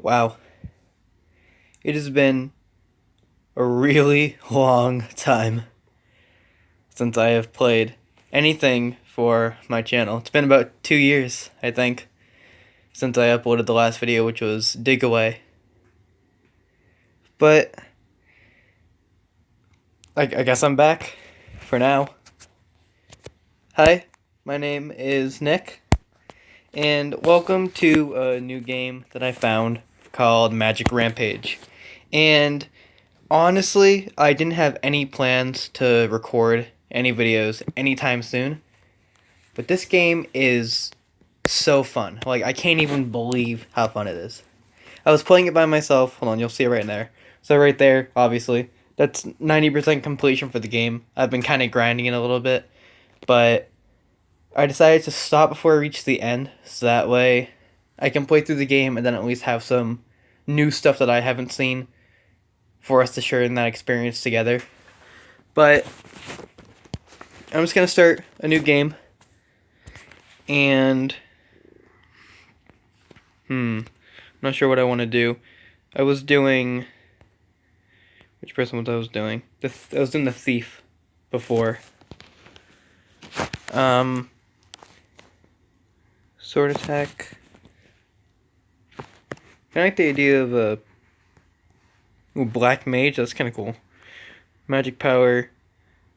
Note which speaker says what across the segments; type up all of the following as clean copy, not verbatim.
Speaker 1: Wow. It has been a really long time since I have played anything for my channel. It's been about 2 years, I think, since I uploaded the last video, which was Dig Away. But I guess I'm back for now. Hi, my name is Nick, and welcome to a new game that I found called Magic Rampage. And honestly, I didn't have any plans to record any videos anytime soon, but this game is so fun. Like, I can't even believe how fun it is. I was playing it by myself. Hold on, you'll see it right there. So right there, obviously, that's 90% completion for the game. I've been kind of grinding it a little bit, but I decided to stop before I reach the end, so that way I can play through the game and then at least have some new stuff that I haven't seen for us to share in that experience together. But I'm just going to start a new game, and I'm not sure what I want to do. I was doing... Which person was I was doing? I was doing the thief before. Sword attack. I like the idea of a black mage. That's kind of cool. Magic power,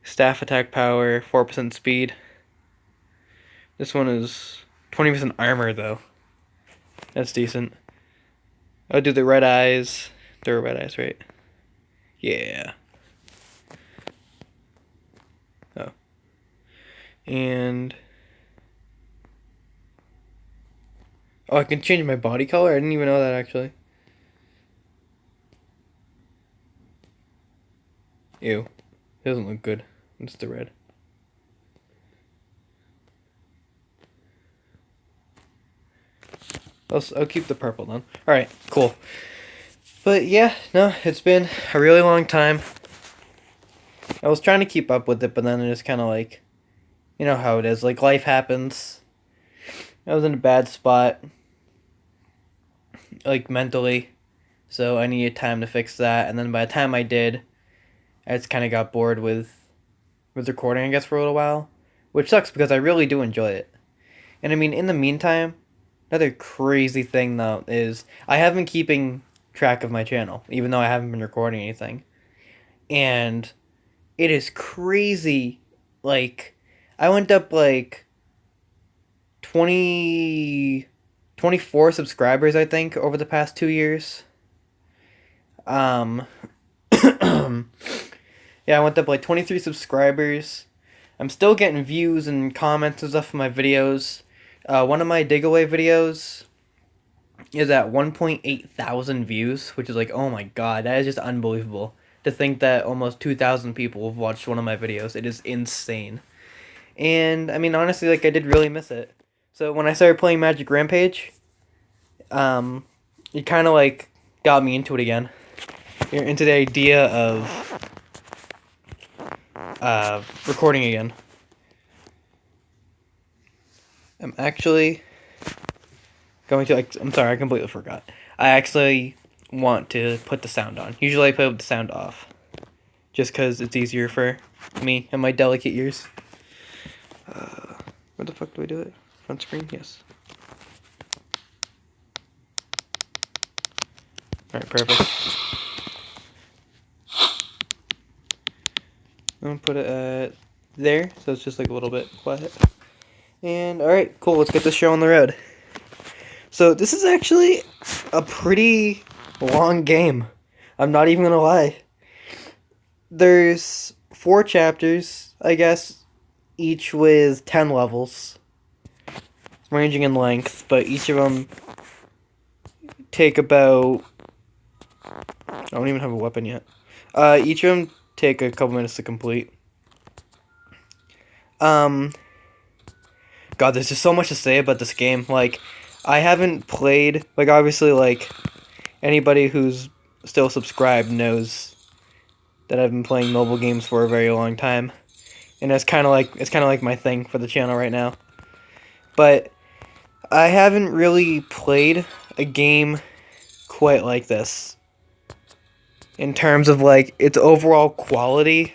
Speaker 1: staff attack power, 4% speed. This one is 20% armor though. That's decent. I'll do the red eyes. There are red eyes, right? Yeah. Oh. And oh, I can change my body color? I didn't even know that, actually. Ew. It doesn't look good. It's the red. I'll keep the purple then. Alright, cool. But yeah, no, it's been a really long time. I was trying to keep up with it, but then it just kind of like, you know how it is. Like, life happens. I was in a bad spot, like, mentally. So I needed time to fix that. And then by the time I did, I just kind of got bored with recording, I guess, for a little while. Which sucks because I really do enjoy it. And I mean, in the meantime, another crazy thing, though, is I have been keeping track of my channel, even though I haven't been recording anything. And it is crazy. Like, I went up, like, 24 subscribers, I think, over the past 2 years. Yeah, I went up, like, 23 subscribers. I'm still getting views and comments and stuff for my videos. One of my dig away videos is at 1.8 thousand views, which is like, oh my god, that is just unbelievable. To think that almost 2,000 people have watched one of my videos. It is insane. And, I mean, honestly, like, I did really miss it. So, when I started playing Magic Rampage, it kind of, like, got me into it again. Into the idea of recording again. I'm actually going to, like, I'm sorry, I completely forgot. I actually want to put the sound on. Usually I play with the sound off, just because it's easier for me and my delicate ears. Where the fuck do I do it? Front screen? Yes. Alright, perfect. I'm gonna put it at there, so it's just like a little bit quiet. And alright, cool, let's get this show on the road. So this is actually a pretty long game. I'm not even gonna lie. There's 4 chapters, I guess, each with 10 levels, ranging in length, but each of them take about... I don't even have a weapon yet. Each of them take a couple minutes to complete. God, there's just so much to say about this game. Like, I haven't played, like, obviously, like, anybody who's still subscribed knows that I've been playing mobile games for a very long time. And it's kind of like my thing for the channel right now. But I haven't really played a game quite like this. In terms of, like, its overall quality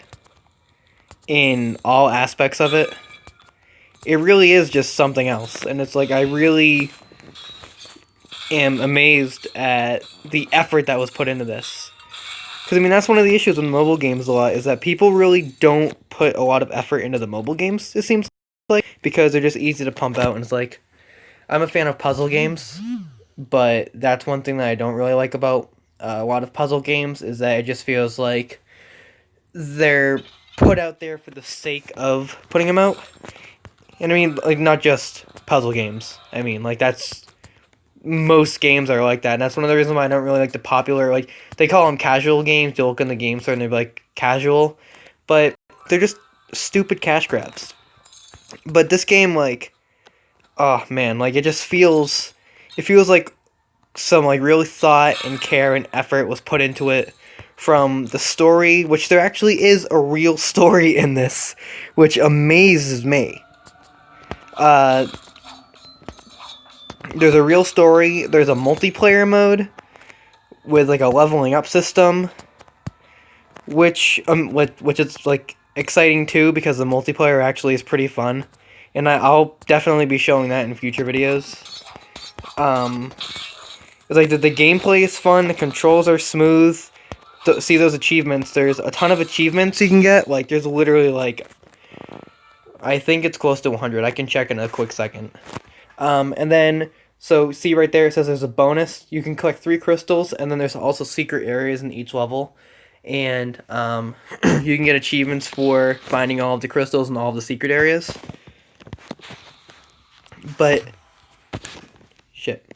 Speaker 1: in all aspects of it. It really is just something else. And it's like, I really am amazed at the effort that was put into this. Because, I mean, that's one of the issues with mobile games a lot, is that people really don't put a lot of effort into the mobile games, it seems like, because they're just easy to pump out. And it's like, I'm a fan of puzzle games, but that's one thing that I don't really like about a lot of puzzle games, is that it just feels like they're put out there for the sake of putting them out. And I mean, like, not just puzzle games. I mean, like, that's... most games are like that, and that's one of the reasons why I don't really like the popular, like, they call them casual games. You look in the game store and they're like, casual. But they're just stupid cash grabs. But this game, like... oh, man, like, it just feels... it feels like some, like, real thought and care and effort was put into it. From the story, which there actually is a real story in this, which amazes me. There's a real story, there's a multiplayer mode, with, like, a leveling up system, which is, like, exciting too, because the multiplayer actually is pretty fun. And I'll definitely be showing that in future videos. It's like, the gameplay is fun, the controls are smooth. See those achievements, there's a ton of achievements you can get. Like, there's literally, like, I think it's close to 100. I can check in a quick second. And then, so see right there, it says there's a bonus. You can collect 3 crystals, and then there's also secret areas in each level. And you can get achievements for finding all of the crystals in all of the secret areas. But, shit.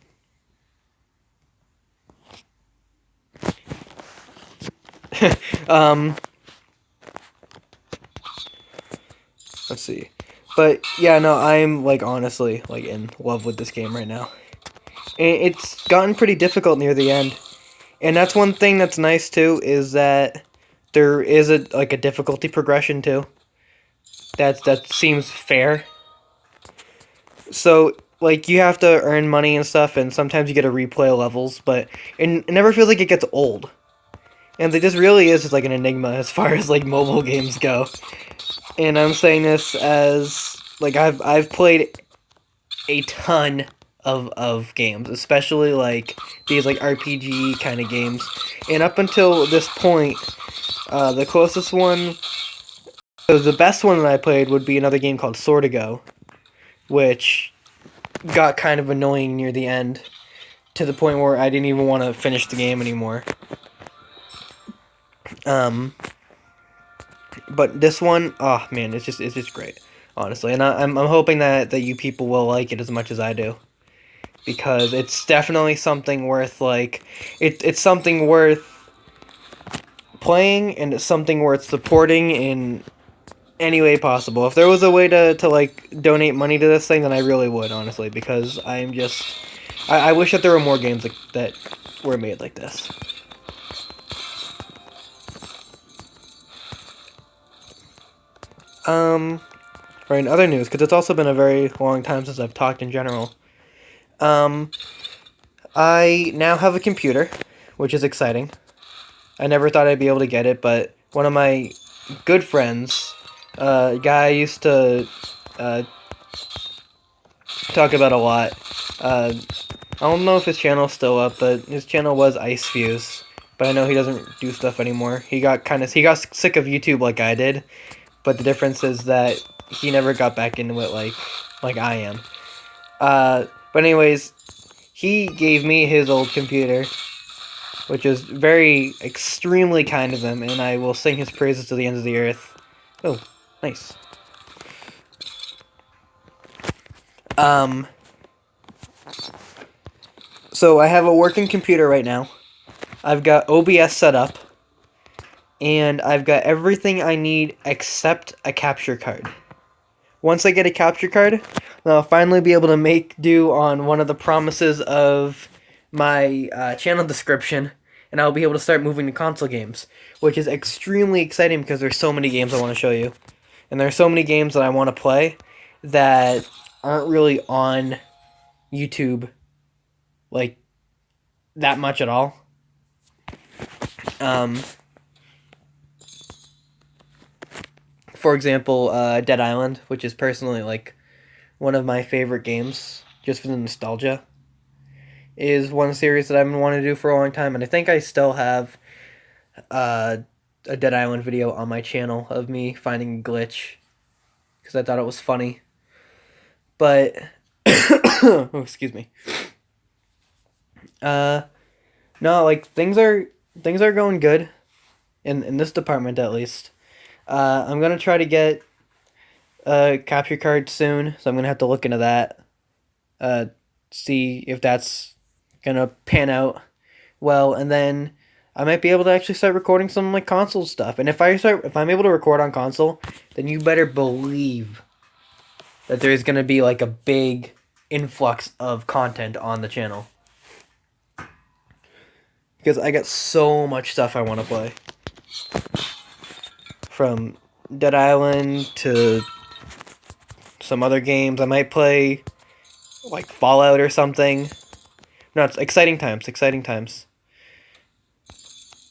Speaker 1: Let's see. But, yeah, no, I'm, like, honestly, like, in love with this game right now. And it's gotten pretty difficult near the end. And that's one thing that's nice, too, is that there is a difficulty progression, too. That seems fair. So, like, you have to earn money and stuff, and sometimes you get to replay levels, but it never feels like it gets old. And it just really is just, like, an enigma as far as, like, mobile games go. And I'm saying this as, like, I've played a ton of games, especially, like, these, like, RPG kind of games. And up until this point, the closest one, so the best one that I played would be another game called Sortigo, which got kind of annoying near the end, to the point where I didn't even want to finish the game anymore. But this one, oh man, it's just great, honestly, and I'm hoping that you people will like it as much as I do, because it's definitely something worth, like, it's something worth playing, and it's something worth supporting in any way possible. If there was a way to like donate money to this thing, then I really would, honestly, because I'm just I wish that there were more games that were made like this. Or in other news, because it's also been a very long time since I've talked in general. I now have a computer, which is exciting. I never thought I'd be able to get it, but one of my good friends, a guy I used to talk about a lot. I don't know if his channel's still up, but his channel was Ice Fuse. But I know he doesn't do stuff anymore. He got sick of YouTube like I did, but the difference is that he never got back into it like I am. But anyways, he gave me his old computer, which is extremely kind of him, and I will sing his praises to the ends of the earth. Oh, nice. So I have a working computer right now. I've got OBS set up, and I've got everything I need except a capture card. Once I get a capture card, then I'll finally be able to make do on one of the promises of my channel description, and I'll be able to start moving to console games, which is extremely exciting because there's so many games I want to show you. And there's so many games that I want to play that aren't really on YouTube, like, that much at all. For example, Dead Island, which is personally like one of my favorite games, just for the nostalgia, is one series that I've been wanting to do for a long time, and I think I still have a Dead Island video on my channel of me finding a glitch because I thought it was funny. But oh, excuse me. No, like things are going good in this department at least. I'm gonna try to get a capture card soon, so I'm gonna have to look into that. See if that's gonna pan out well, and then I might be able to actually start recording some like console stuff. And if I'm able to record on console, then you better believe that there's gonna be like a big influx of content on the channel. Because I got so much stuff I want to play. From Dead Island to some other games. I might play like Fallout or something. No, it's exciting times, exciting times.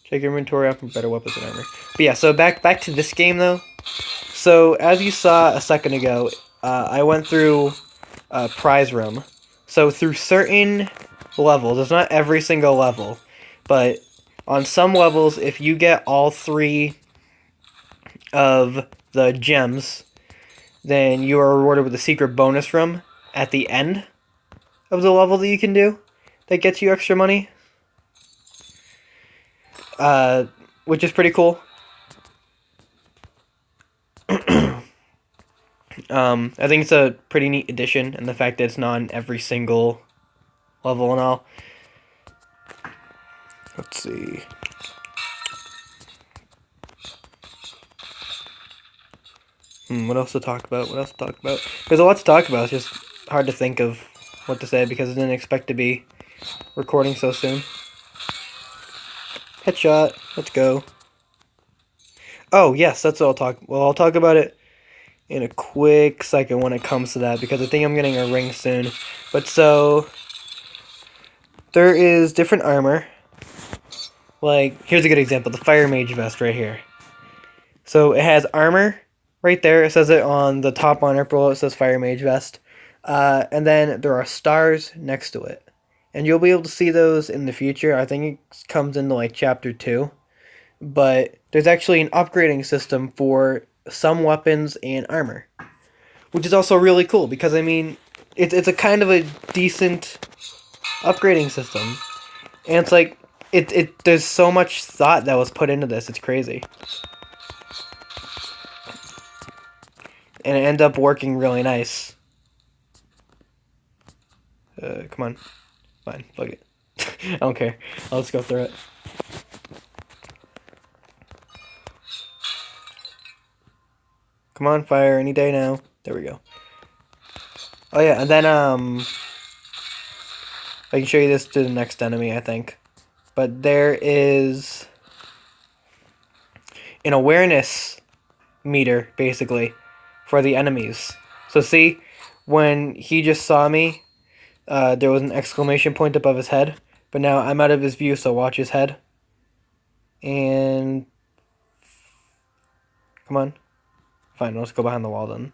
Speaker 1: Check your inventory out for better weapons and armor. But yeah, so back to this game though. So as you saw a second ago, I went through prize room. So through certain levels, it's not every single level, but on some levels, if you get all 3 of the gems, then you are rewarded with a secret bonus room at the end of the level that you can do that gets you extra money. Which is pretty cool. I think it's a pretty neat addition, and the fact that it's not on every single level and all. Let's see. What else to talk about? There's a lot to talk about. It's just hard to think of what to say because I didn't expect to be recording so soon. Headshot. Let's go. Oh, yes, that's what I'll talk. Well, I'll talk about it in a quick second when it comes to that because I think I'm getting a ring soon. But so there is different armor. Like, here's a good example, the Fire Mage vest right here. So it has armor right there. It says it on the top honor below. It says Fire Mage vest. And then there are stars next to it. And you'll be able to see those in the future. I think it comes into like chapter 2. But there's actually an upgrading system for some weapons and armor. Which is also really cool because, I mean, it's a kind of a decent upgrading system. And it's like, there's so much thought that was put into this. It's crazy. And it ended up working really nice. Come on. Fine, fuck it. I don't care. I'll just go through it. Come on, fire any day now. There we go. Oh yeah, and then I can show you this to the next enemy, I think. But there is an awareness meter, basically, for the enemies. So see, when he just saw me, there was an exclamation point above his head. But now I'm out of his view, so watch his head. And come on. Fine, let's go behind the wall then.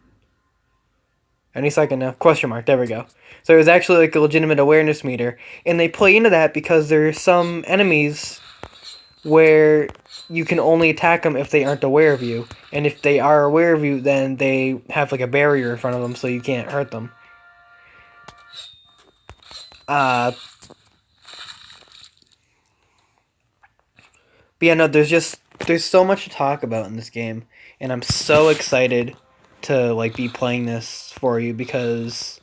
Speaker 1: Any second now. Question mark. There we go. So it was actually like a legitimate awareness meter. And they play into that because there's some enemies where you can only attack them if they aren't aware of you. And if they are aware of you, then they have like a barrier in front of them so you can't hurt them. But yeah, no, there's so much to talk about in this game. And I'm so excited to like be playing this for you because,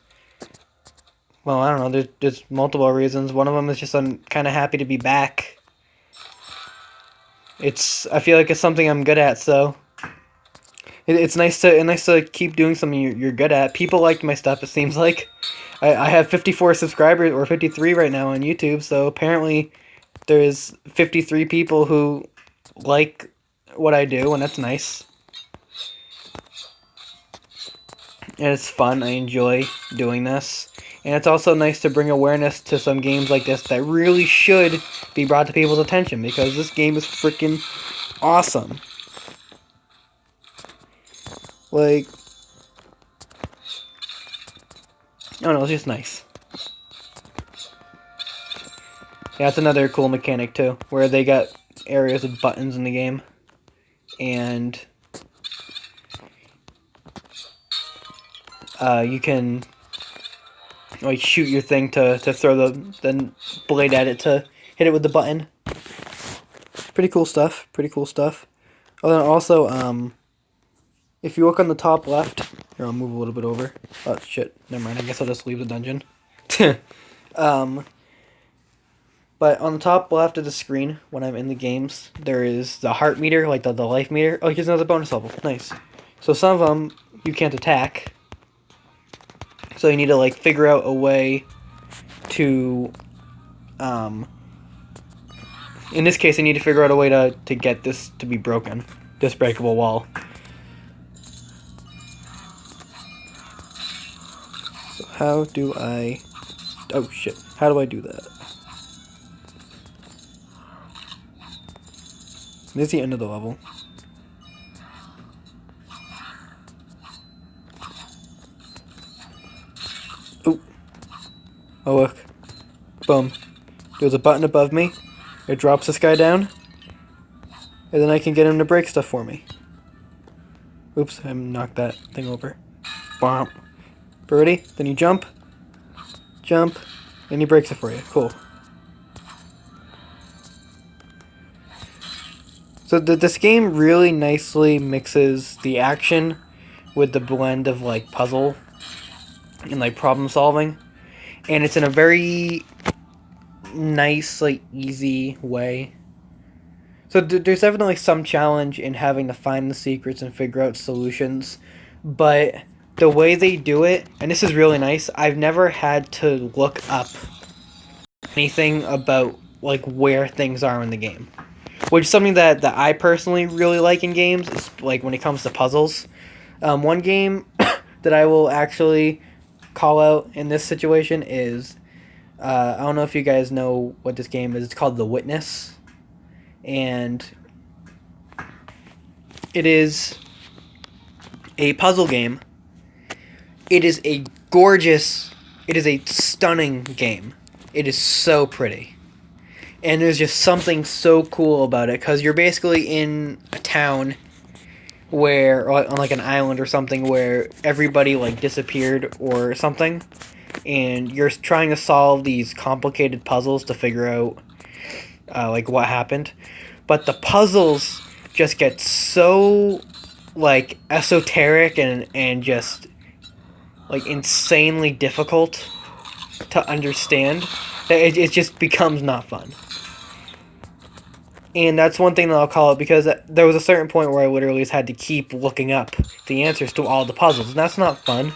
Speaker 1: well, I don't know, there's multiple reasons. One of them is just I'm kind of happy to be back. I feel like it's something I'm good at, so it's nice to keep doing something you're good at. People like my stuff, it seems like. I have 54 subscribers, or 53 right now on YouTube, so apparently there's 53 people who like what I do, and that's nice. and it's fun. I enjoy doing this. And it's also nice to bring awareness to some games like this that really should be brought to people's attention, because this game is freaking awesome. Like, I don't know, it's just nice. Yeah, that's another cool mechanic too, where they got areas with buttons in the game, and you can like shoot your thing to throw the blade at it to hit it with the button. Pretty cool stuff. Pretty cool stuff. Oh, then also, if you look on the top left, here, I'll move a little bit over. Oh shit, never mind. I guess I'll just leave the dungeon. But on the top left of the screen, when I'm in the games, there is the heart meter, like the life meter. Oh, here's another bonus level. Nice. So some of them you can't attack. So you need to like figure out a way to, in this case, I need to figure out a way to get this to be broken. This breakable wall. So how do I... Oh shit. How do I do that? This is the end of the level. Oh. Oh look. Boom. There's a button above me. It drops this guy down. And then I can get him to break stuff for me. Oops, I knocked that thing over. Bomb. Ready? Then you jump. Jump. And he breaks it for you. Cool. So this game really nicely mixes the action with the blend of like puzzle and like problem solving, and it's in a very nice, like easy way. So there's definitely some challenge in having to find the secrets and figure out solutions, but the way they do it, and this is really nice, I've never had to look up anything about like where things are in the game. Which is something that I personally really like in games, is like when it comes to puzzles. One game that I will actually call out in this situation is, I don't know if you guys know what this game is. It's called The Witness. And it is a puzzle game. It is a gorgeous, it is a stunning game. It is so pretty. And there's just something so cool about it, because you're basically in a town where, or on like an island or something, where everybody like disappeared or something, and you're trying to solve these complicated puzzles to figure out like what happened. But the puzzles just get so like esoteric and just like insanely difficult to understand that it just becomes not fun. And that's one thing that I'll call it, because there was a certain point where I literally just had to keep looking up the answers to all the puzzles, and that's not fun.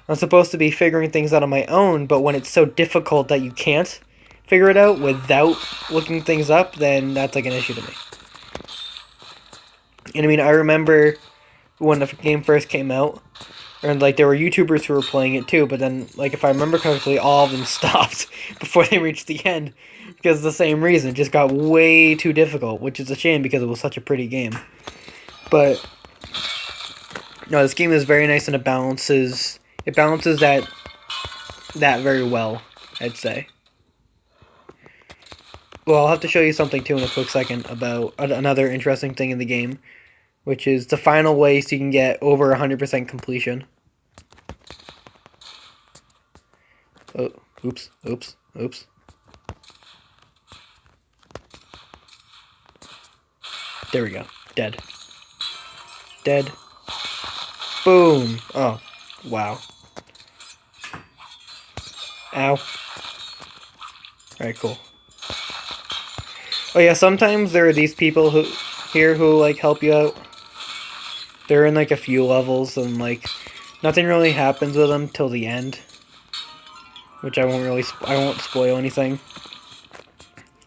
Speaker 1: I'm supposed to be figuring things out on my own, but when it's so difficult that you can't figure it out without looking things up, then that's like an issue to me. And I mean, I remember when the game first came out, and like there were YouTubers who were playing it too, but then like if I remember correctly, all of them stopped before they reached the end, because of the same reason. It just got way too difficult, which is a shame because it was such a pretty game. But no, this game is very nice, and it balances that very well, I'd say. Well, I'll have to show you something too in a quick second about another interesting thing in the game, which is the final way so you can get over 100% completion. Oh, oops, oops, oops. There we go. Dead. Dead. Boom. Oh, wow. Ow. Alright, cool. Oh yeah, sometimes there are these people who like help you out. They're in like a few levels, and like nothing really happens with them till the end, which I won't spoil anything.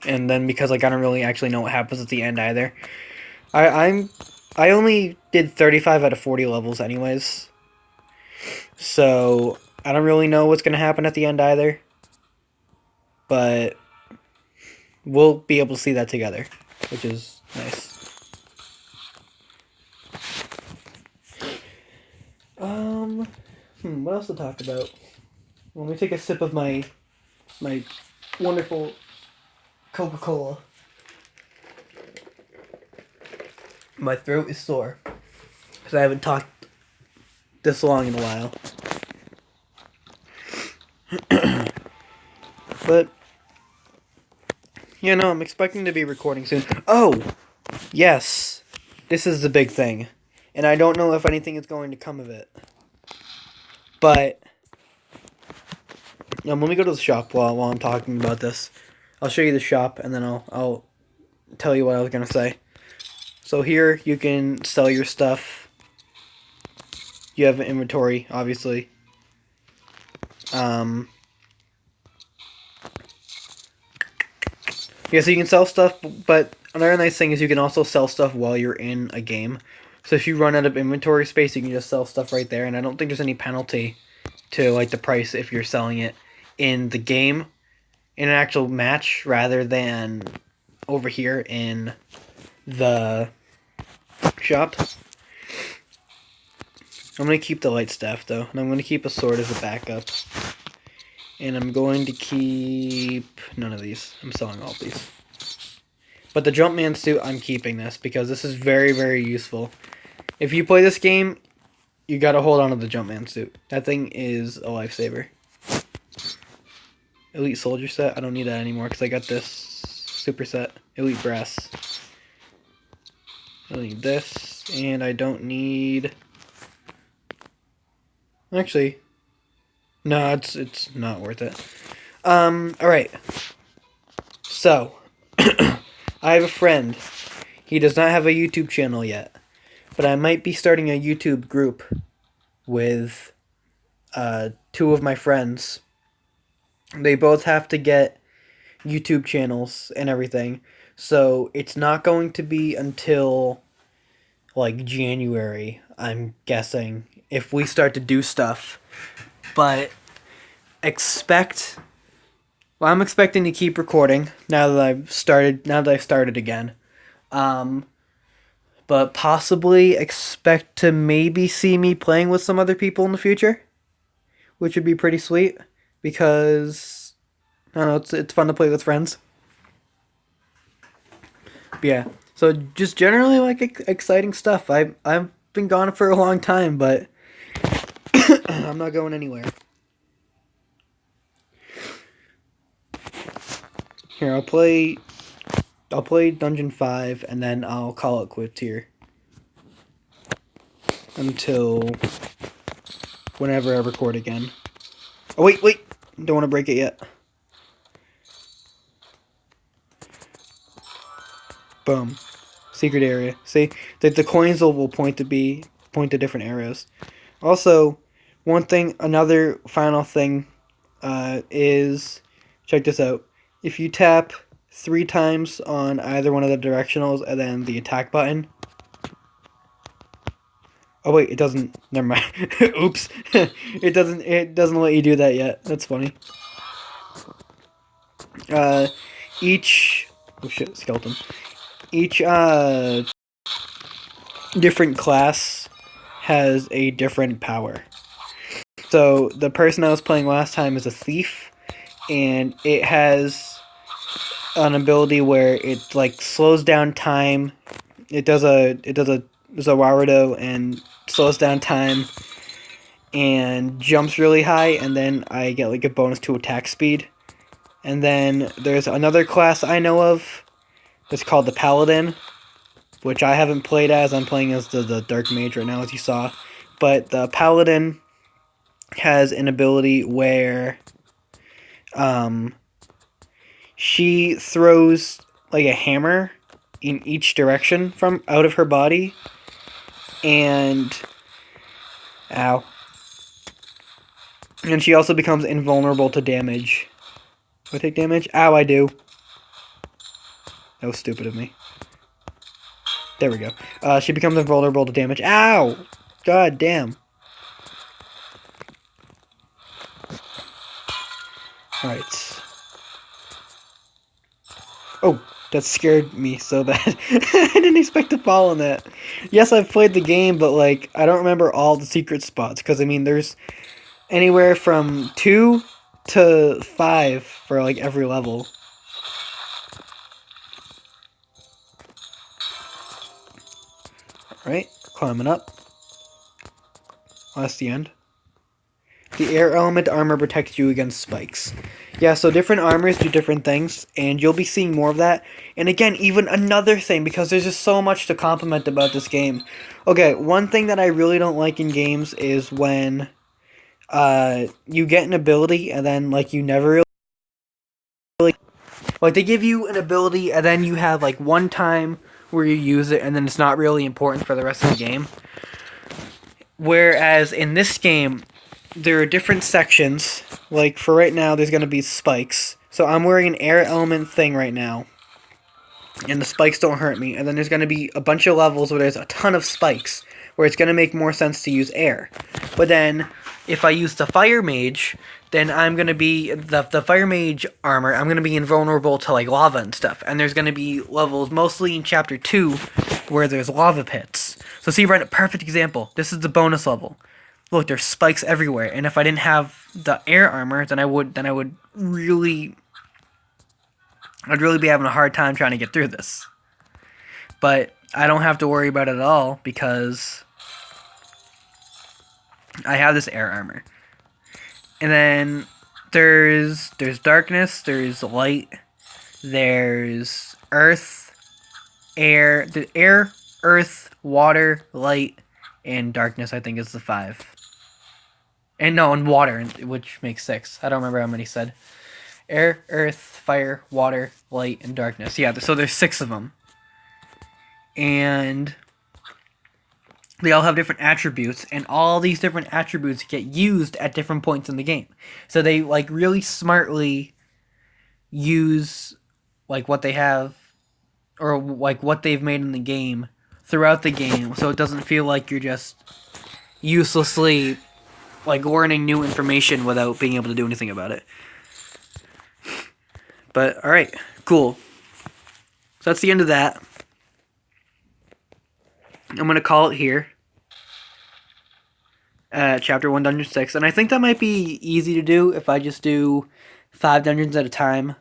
Speaker 1: And then because like I don't really actually know what happens at the end either. I only did 35 out of 40 levels anyways. So I don't really know what's going to happen at the end either. But we'll be able to see that together, which is nice. What else to talk about? Let me take a sip of my wonderful Coca-Cola. My throat is sore because I haven't talked this long in a while. But yeah, no, I'm expecting to be recording soon. Oh, yes, this is the big thing, and I don't know if anything is going to come of it. But let me go to the shop while I'm talking about this. I'll show you the shop, and then I'll tell you what I was gonna say. So here you can sell your stuff. You have an inventory, obviously. Yeah, so you can sell stuff, but another nice thing is you can also sell stuff while you're in a game. So if you run out of inventory space, you can just sell stuff right there, and I don't think there's any penalty to like the price if you're selling it in the game, in an actual match, rather than over here in the shop. I'm going to keep the light staff, though, and I'm going to keep a sword as a backup. And I'm going to keep none of these. I'm selling all of these. But the Jumpman suit, I'm keeping this, because this is very, very useful. If you play this game, you got to hold on to the Jumpman suit. That thing is a lifesaver. Elite Soldier set, I don't need that anymore, because I got this super set. Elite Brass. I don't need this, and I don't need... Actually, no, it's not worth it. Alright. So, I have a friend. He does not have a YouTube channel yet, but I might be starting a YouTube group with two of my friends. They both have to get YouTube channels and everything, so it's not going to be until like January, I'm guessing, if we start to do stuff. But I'm expecting to keep recording now that I've started again. But possibly expect to maybe see me playing with some other people in the future, which would be pretty sweet, because I don't know, it's fun to play with friends. But yeah, so just generally like exciting stuff. I've been gone for a long time, but I'm not going anywhere. Here, I'll play Dungeon 5, and then I'll call it quits here. Until whenever I record again. Oh, wait! Don't want to break it yet. Boom. Secret area. See? The coins will point to different areas. Also, another final thing is, check this out. If you tap 3 times on either one of the directionals and then the attack button. Oh wait, it doesn't. Never mind. Oops. It doesn't let you do that yet. That's funny. Each skeleton. Each different class has a different power. So the person I was playing last time is a thief, and it has an ability where it like slows down time. It does a Warudo and slows down time and jumps really high, and then I get like a bonus to attack speed. And then there's another class I know of that's called the Paladin, which I haven't played as. I'm playing as the Dark Mage right now, as you saw. But the Paladin has an ability where she throws like a hammer in each direction from out of her body, and ow. And she also becomes invulnerable to damage. Do I take damage? Ow, I do. That was stupid of me. There we go. She becomes invulnerable to damage. Ow! God damn. Alright. Oh, that scared me so bad. I didn't expect to fall on that. Yes, I've played the game, but like I don't remember all the secret spots because I mean there's anywhere from 2 to 5 for like every level. Alright, climbing up. Oh, that's the end. The air element armor protects you against spikes. Yeah, so different armors do different things, and you'll be seeing more of that. And again, even another thing, because there's just so much to compliment about this game. Okay, one thing that I really don't like in games is when you get an ability and then like you never really like they give you an ability and then you have like one time where you use it and then it's not really important for the rest of the game. Whereas in this game, there are different sections. Like for right now, there's going to be spikes. So I'm wearing an air element thing right now. And the spikes don't hurt me. And then there's going to be a bunch of levels where there's a ton of spikes. Where it's going to make more sense to use air. But then, if I use the fire mage, then I'm going to be... The fire mage armor, I'm going to be invulnerable to like lava and stuff. And there's going to be levels, mostly in Chapter 2, where there's lava pits. So see, right, a perfect example. This is the bonus level. Look, there's spikes everywhere, and if I didn't have the air armor, then I'd really be having a hard time trying to get through this. But I don't have to worry about it at all because I have this air armor. And then there's darkness, there's light, there's earth, air, earth, water, light, and darkness, I think, is the 5. And water, which makes 6. I don't remember how many said. Air, earth, fire, water, light, and darkness. Yeah, so there's 6 of them. And they all have different attributes, and all these different attributes get used at different points in the game. So they, like, really smartly use, like, what they have, or, like, what they've made in the game throughout the game, so it doesn't feel like you're just uselessly like learning new information without being able to do anything about it. But alright, cool. So that's the end of that. I'm gonna call it here. Chapter 1, Dungeon 6. And I think that might be easy to do if I just do 5 dungeons at a time.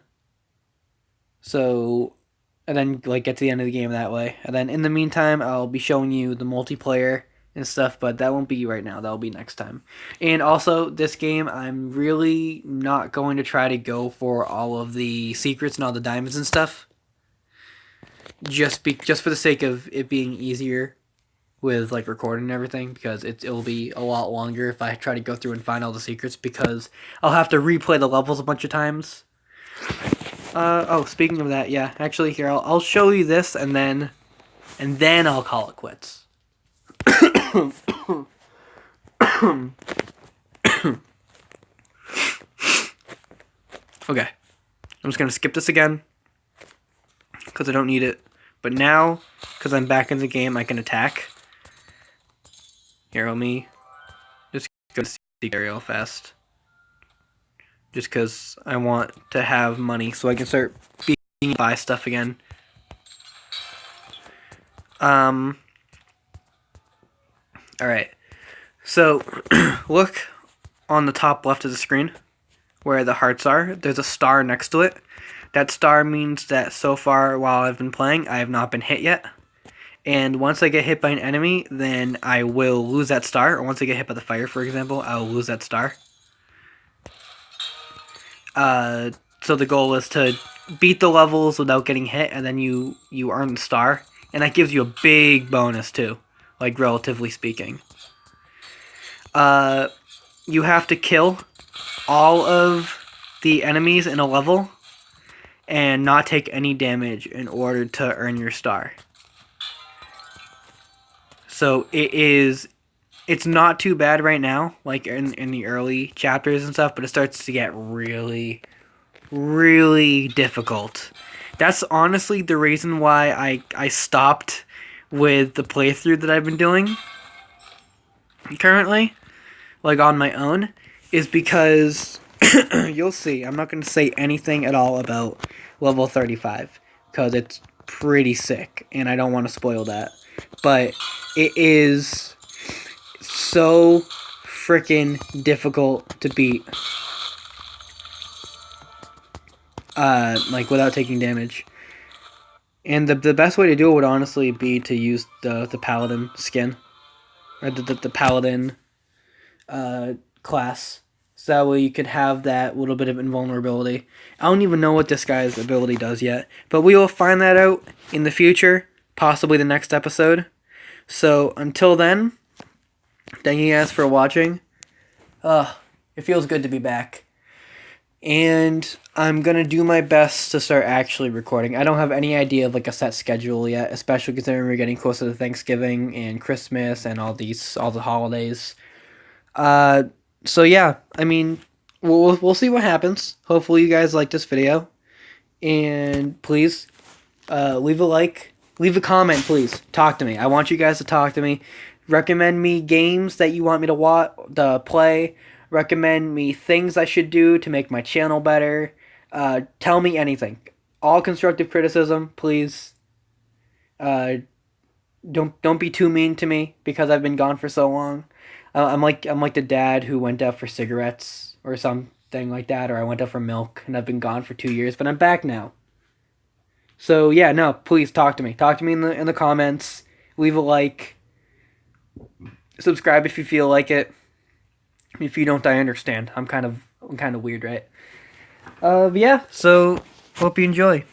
Speaker 1: So, and then like get to the end of the game that way. And then in the meantime, I'll be showing you the multiplayer and stuff, but that won't be right now. That'll be next time. And also, this game, I'm really not going to try to go for all of the secrets and all the diamonds and stuff. Just for the sake of it being easier with like recording and everything, because it'll be a lot longer if I try to go through and find all the secrets, because I'll have to replay the levels a bunch of times. Oh, speaking of that, yeah, actually here, I'll show you this and then I'll call it quits. Okay, I'm just gonna skip this again because I don't need it. But now, because I'm back in the game, I can attack. Here, let me just go to the area real fast. Just because I want to have money so I can start being buy stuff again. Alright. So, look on the top left of the screen where the hearts are. There's a star next to it. That star means that so far while I've been playing, I have not been hit yet. And once I get hit by an enemy, then I will lose that star. Or once I get hit by the fire, for example, I will lose that star. So the goal is to beat the levels without getting hit, and then you earn the star. And that gives you a big bonus too, like relatively speaking. You have to kill all of the enemies in a level and not take any damage in order to earn your star. So it's not too bad right now, like in the early chapters and stuff, but it starts to get really, really difficult. That's honestly the reason why I stopped with the playthrough that I've been doing currently, like on my own, is because
Speaker 2: You'll see. I'm not going to say anything at all about level 35 because it's pretty sick and I don't want to spoil that. But it is so freaking difficult to beat. Like without taking damage. And the best way to do it would honestly be to use the paladin skin. Or the paladin class. So that way you could have that little bit of invulnerability. I don't even know what this guy's ability does yet. But we will find that out in the future. Possibly the next episode. So until then, thank you guys for watching. It feels good to be back. And I'm going to do my best to start actually recording. I don't have any idea of like a set schedule yet, especially considering we're getting closer to Thanksgiving and Christmas and all the holidays. So yeah, I mean, we'll see what happens. Hopefully you guys like this video. And please leave a like, leave a comment, please. Talk to me. I want you guys to talk to me. Recommend me games that you want me to play. Recommend me things I should do to make my channel better. Tell me anything. All constructive criticism, please. Don't be too mean to me because I've been gone for so long. I'm like the dad who went out for cigarettes or something like that, or I went out for milk and I've been gone for 2 years, but I'm back now. So yeah, no, please talk to me. Talk to me in the comments. Leave a like. Subscribe if you feel like it. If you don't, I understand. I'm kind of weird, right? Yeah. So hope you enjoy.